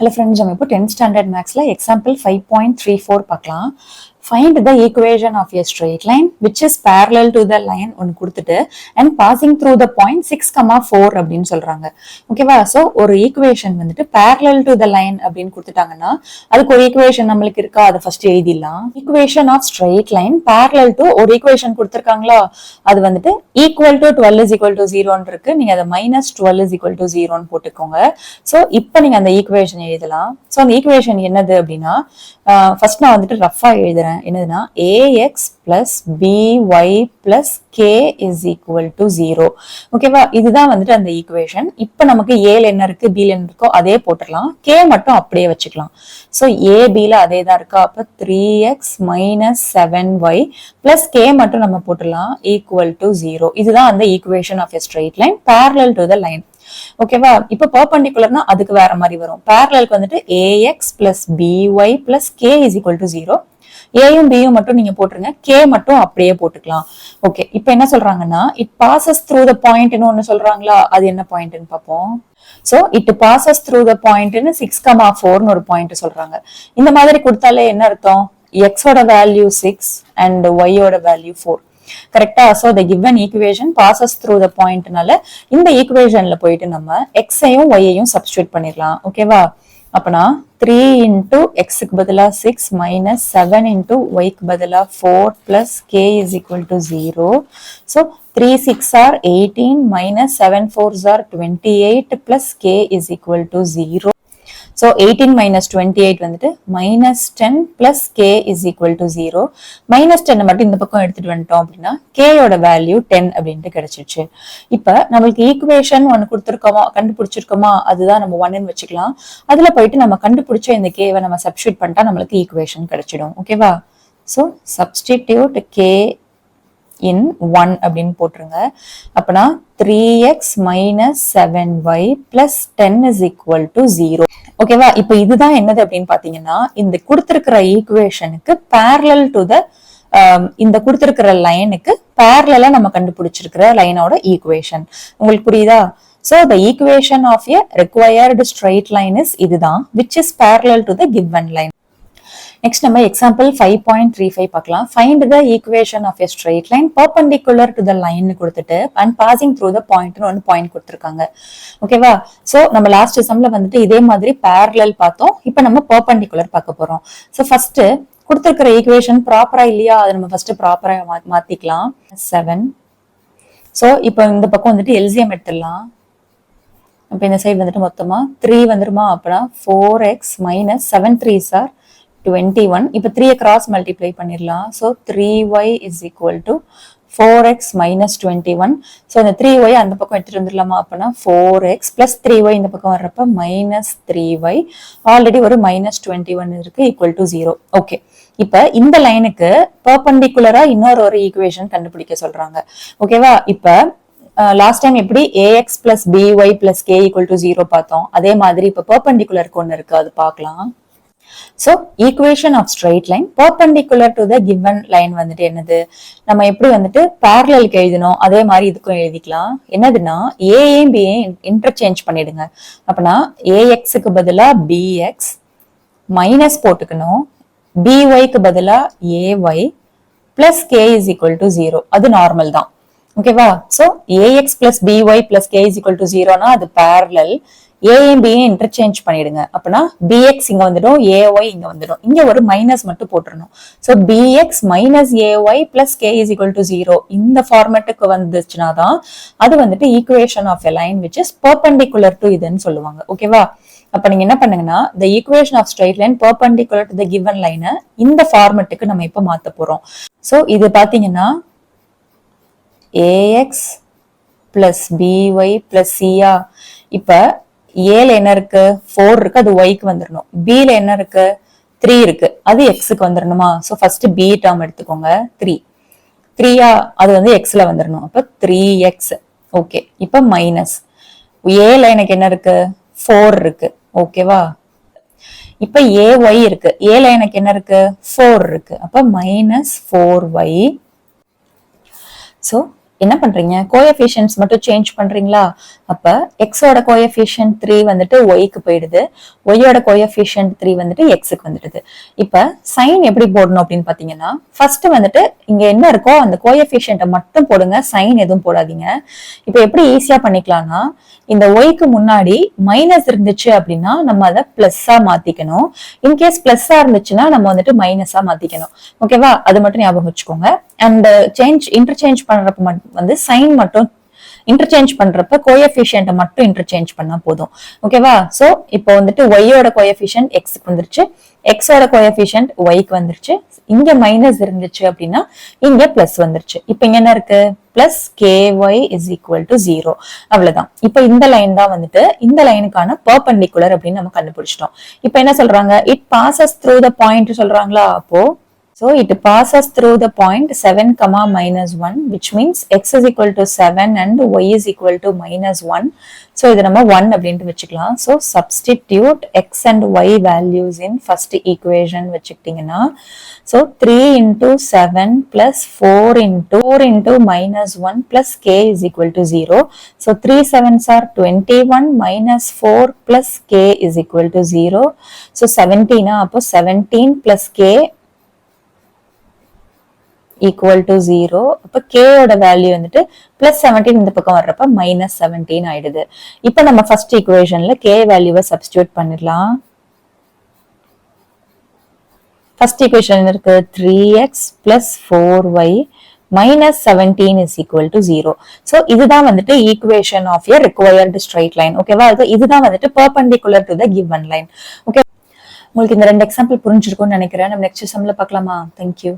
Hello friends, நம்ம இப்போ 10th standard mathsல example 5.34 பார்க்கலாம். Find the equation of a straight line which is parallel to the line ஒன்னு கொடுத்துட்டு and passing through the point 6,4 அப்படின்னு சொல்றாங்க. ஓகேவா? So ஒரு ஈக்குவேஷன் வந்துட்டு parallel to the line அப்படின்னு கொடுத்துட்டாங்கன்னா அதுக்கு ஒரு ஈக்குவேஷன் நம்மளுக்கு இருக்கா, அதை ஃபர்ஸ்ட் எழுதிடலாம். Equation of straight line parallel to ஒரு ஈக்குவேஷன் கொடுத்துருக்காங்களா, அது வந்துட்டு equal to 12 is equal to 0 இருக்கு. நீங்க அதை -12 is equal to 0 போட்டுக்கோங்க. ஸோ இப்போ நீங்க அந்த ஈக்குவேஷன் எழுதலாம். ஸோ அந்த ஈக்குவேஷன் என்னது அப்படின்னா, ஃபர்ஸ்ட் நான் வந்துட்டு ரஃபா எழுதுறேன். என்னதுன்னா ax plus by plus k is equal to 0. ஓகேவா? இதுதான் வந்துட்டு அந்த ஈக்குவேஷன். இப்போ நமக்கு ஏல என்ன இருக்கு, பில என்ன இருக்கோ அதே போட்டுடலாம். k மட்டும் அப்படியே வச்சுக்கலாம். ஸோ a bல அதே தான் இருக்கா, அப்ப 3x minus 7y plus k மட்டும் நம்ம போட்டுடலாம் equal to 0. இதுதான் அந்த equation of a straight line parallel to the line. ஓகேவா? இப்ப பெர்பெண்டிகுலர்னா அதுக்கு வேற மாதிரி வரும். parallelக்கு வந்துட்டு ax plus by plus k is equal to 0. ஏயும் பியும் மட்டும் நீங்க போட்டுருங்க, கே மட்டும் அப்படியே போட்டுக்கலாம். ஓகே, இப்ப என்ன சொல்றாங்கன்னா இட் பாசஸ் த்ரூ த பாயிண்ட்னு ஒன்னு சொல்றாங்களா, அது என்ன பாயிண்ட்னு பார்ப்போம். So it passes through the பாயிண்ட்னு 6,4 ஒரு பாயிண்ட் சொல்றாங்க. இந்த மாதிரி கொடுத்தாலே என்ன அர்த்தம், எக்ஸோட வேல்யூ 6 அண்ட் ஒய்யோட வேல்யூ 4. கரெக்டா? So the given equation passes through the pointனால இந்த ஈக்குவேஷன்ல போயிட்டு நம்ம எக்ஸையும் ஒய்யையும் சப்ஸ்டிட்யூட் பண்ணிடலாம். ஓகேவா? அப்பனா 3 into x-க்கு பதிலா 6 minus 7 into y-க்கு பதிலா 4 plus k is equal to 0. So 3 6 are 18 minus 7 4s are 28 plus k is equal to 0. So 18 minus 28 வந்துட்டு minus 10 plus k is equal to 0. minus 10 மட்டும் இந்த பக்கம் எடுத்துட்டு வந்துட்டோம் அப்படின்னா k யோட வேல்யூ 10 அப்படின்ட்டு கிடைச்சிருச்சு. இப்ப நம்மளுக்கு ஈக்குவேஷன் ஒன்னு கொடுத்துருக்கோமா, கண்டுபிடிச்சிருக்கோமா, அதுதான் நம்ம 1ன்னு வச்சுக்கலாம். அதுல போயிட்டு நம்ம கண்டுபிடிச்ச இந்த கேவை நம்ம சப்ஸ்டிட்யூட் பண்ணிட்டா நம்மளுக்கு ஈக்குவேஷன் கிடைச்சிடும். ஓகேவா? ஸோ சப்ஸ்டிட்யூட் k in 1 அப்படின்னு போட்டுருங்க. அப்பனா 3x minus 7y plus 10 is equal to 0. ஓகேவா? இப்ப இதுதான் என்னது அப்படின்னு பாத்தீங்கன்னா, இந்த கொடுத்திருக்கிற ஈக்குவேஷனுக்கு parallel to the இந்த கொடுத்திருக்கிற லைனுக்கு parallel நம்ம கண்டுபிடிச்சிருக்கிற லைனோட ஈக்குவேஷன். உங்களுக்கு புரியுதா? So the equation of a required straight line is இதுதான், which is parallel to the given line. Next நம்ம எக்ஸாம்பிள் 5.35 பார்க்கலாம். Find the equation of a straight line perpendicular to the line கொடுத்துட்டு and passing through the பாயிண்ட்னு ஒன்று point கொடுத்துருக்காங்க. ஓகேவா? So நம்ம last சம்ல வந்துட்டு இதே மாதிரி பேரலல் பார்த்தோம். இப்போ நம்ம பர்பெண்டிகுலர் பார்க்க போறோம். ஸோ ஃபர்ஸ்ட் கொடுத்துருக்கிற ஈக்குவேஷன் ப்ராப்பரா இல்லையா, அதை நம்ம ஃபர்ஸ்ட் ப்ராப்பரா மாத்திக்கலாம். 7. ஸோ இப்போ இந்த பக்கம் வந்துட்டு எல்சிஎம் எடுத்துடலாம். இப்போ இந்த சைடு வந்துட்டு மொத்தமா 3 வந்துருமா, அப்படின்னா 4x minus 7 3s are 21. இப்போ 3 கிராஸ் மல்டிப்ளை பண்ணிடலாம். So 3y is equal to 4x minus 21. So இந்த 3y அந்த பக்கம் எடுத்துட்டு வந்துடலாமா, அப்படின்னா 4x plus 3y இந்த பக்கம் வர்றப்ப minus 3y. ஆல்ரெடி ஒரு -21 இருக்கு, ஈக்குவல் டு 0. ஓகே, இப்ப இந்த லைனுக்கு பெர்பெண்டிகுலரா இன்னொரு ஒரு ஈக்குவேஷன் கண்டுபிடிக்க சொல்றாங்க. ஓகேவா? இப்ப லாஸ்ட் டைம் எப்படி ax plus by plus k equal to 0 பார்த்தோம், அதே மாதிரி இப்ப பெர்பெண்டிகுலருக்கு ஒன்னு இருக்கு, அது பார்க்கலாம். So equation of straight line perpendicular to the given line வந்துட்டு என்னது, நம்ம எப்படி வந்துட்டு parallelக்கு எழுதணும் அதே மாதிரி இதுக்கும் எழுதிக்கலாம். என்னதுன்னா ஏயும் பியும் இன்டர்சேஞ்ச் பண்ணிடுங்க. அப்பனா ax-க்கு பதிலா bx மைனஸ் போட்டுக்கணும், byக்கு பதிலா ay plus k is equal to 0. அது நார்மல் தான். ஓகேவா? So ax plus by plus k is equal to 0னா அது parallel. ஏயும் பியும் இன்டர்சேஞ்ச் பண்ணிடுங்க. அப்படின்னா bx இங்க வந்துடும், ay இங்க வந்துடும். இங்க ஒரு மைனஸ் மட்டும் போட்டுறணும். So bx minus ay plus k is equal to 0 இந்த ஃபார்மேட்டுக்கு வந்துச்சுன்னா தான் அது வந்துட்டு equation of a line which is perpendicular to இதுன்னு சொல்லுவாங்க. ஓகேவா? அப்ப நீங்க என்ன பண்ணுங்கன்னா the equation of straight line perpendicular to the given line இந்த ஃபார்மேட்டுக்கு நம்ம இப்ப மாத்த போறோம். சோ இது பாத்தீங்கன்னா ax plus by plus c. இப்ப ஏல என்ன இருக்கு, 4 இருக்கு, அது ஒய்க்கு வந்துடணும். பில என்ன இருக்கு, 3 இருக்கு, அது எக்ஸுக்கு வந்துடணுமா. ஸோ ஃபர்ஸ்ட் பி டேர்ம் எடுத்துக்கோங்க. 3 அது வந்து எக்ஸ்ல வந்துடணும். அப்ப 3x. ஓகே, இப்ப மைனஸ் ஏல எனக்கு என்ன இருக்கு, 4 இருக்கு. ஓகேவா? இப்ப ஏஒய் இருக்கு, ஏல எனக்கு என்ன இருக்கு, 4 இருக்கு. அப்ப -4y. ஸோ என்ன பண்றீங்க, கோஎஃபிஷியன்ட்ஸ் மட்டும் சேஞ்ச் பண்றீங்களா? அப்ப எக்ஸோட கோஎஃபிஷியன்ட் 3 வந்துட்டு ஒய்க்கு போயிடுது, ஒய்யோட கோஎஃபிஷியன்ட் 3 வந்துட்டு எக்ஸுக்கு வந்துடுது. இப்ப சைன் எப்படி போடணும் அப்படின்னு பாத்தீங்கன்னா, ஃபர்ஸ்ட் வந்துட்டு இங்க என்ன இருக்கோ அந்த கோஎஃபிஷியன்ட்டை மட்டும் போடுங்க, சைன் எதுவும் போடாதீங்க. இப்ப எப்படி ஈஸியா பண்ணிக்கலாம்னா, இந்த ஒய்க்கு முன்னாடி மைனஸ் இருந்துச்சு அப்படின்னா நம்ம அதை பிளஸ்ஸா மாத்திக்கணும். இன்கேஸ் பிளஸ்ஸா இருந்துச்சுன்னா நம்ம வந்துட்டு மைனஸா மாத்திக்கணும். ஓகேவா? அது மட்டும் ஞாபகம் வச்சுக்கோங்க. அண்ட் இன்டர்சேஞ்ச் பண்றப்ப வந்து சைன் மட்டும் இன்டர்சேஞ்ச் பண்றப்ப கோஎஃபிஷியன்ட் மட்டும் இன்டர்சேஞ்ச் பண்ணா போதும். ஓகேவா? சோ இப்போ வந்துட்டு ஒய்யோட கோஎஃபிஷியன்ட் எக்ஸ்க்கு வந்துருச்சு, எக்ஸோட கோஎஃபிஷியன்ட் ஒய்க்கு வந்துருச்சு. இங்க மைனஸ் இருந்துச்சு அப்படின்னா இங்க பிளஸ் வந்துருச்சு. இப்போ இங்க என்ன இருக்கு, plus KY is equal to 0. அவ்வளவுதான். இப்போ இந்த லைன் தான் வந்துட்டு இந்த லைனுக்கான பெர்பெண்டிகுலர் அப்படின்னு நம்ம கண்டுபிடிச்சிட்டோம். இப்போ என்ன சொல்றாங்க, it passes through the point சொல்றாங்களா? அப்போ so it passes through the point 7, minus 1, which means x is equal to 7 and y is equal to minus 1. So இது நம்ம 1 அப்படின்ட்டு வச்சுக்கலாம். So substitute x and y values in first equation வச்சுக்கிட்டீங்கன்னா, so 3 into 7 plus 4 into minus 1 plus k is equal to 0. So 3 7s are 21 minus 4 plus k is equal to 0. So 17 அப்போ 17 plus k equal to 0. அப்ப k ஓட value வந்துட்டு plus 17 இந்த பக்கம் வர்றப்ப minus 17 ஆயிடுது. இப்ப நம்ம ஃபர்ஸ்ட் ஈக்குவேஷன்ல k வேல்யூவை சப்ஸ்டிடியூட் பண்ணிடலாம். ஃபர்ஸ்ட் ஈக்குவேஷன் இருக்கு 3x plus 4y minus 17 is equal to 0. So இதுதான் வந்துட்டு equation of a required straight line. ஓகேவா? இதுதான் வந்துட்டு perpendicular to the given line. Okay, உங்களுக்கு இந்த ரெண்டு எக்ஸாம்பிள் புரிஞ்சிருக்கும்னு நினைக்கிறேன். நம்ம நெக்ஸ்ட் சம்ல பார்க்கலாமா? Thank you.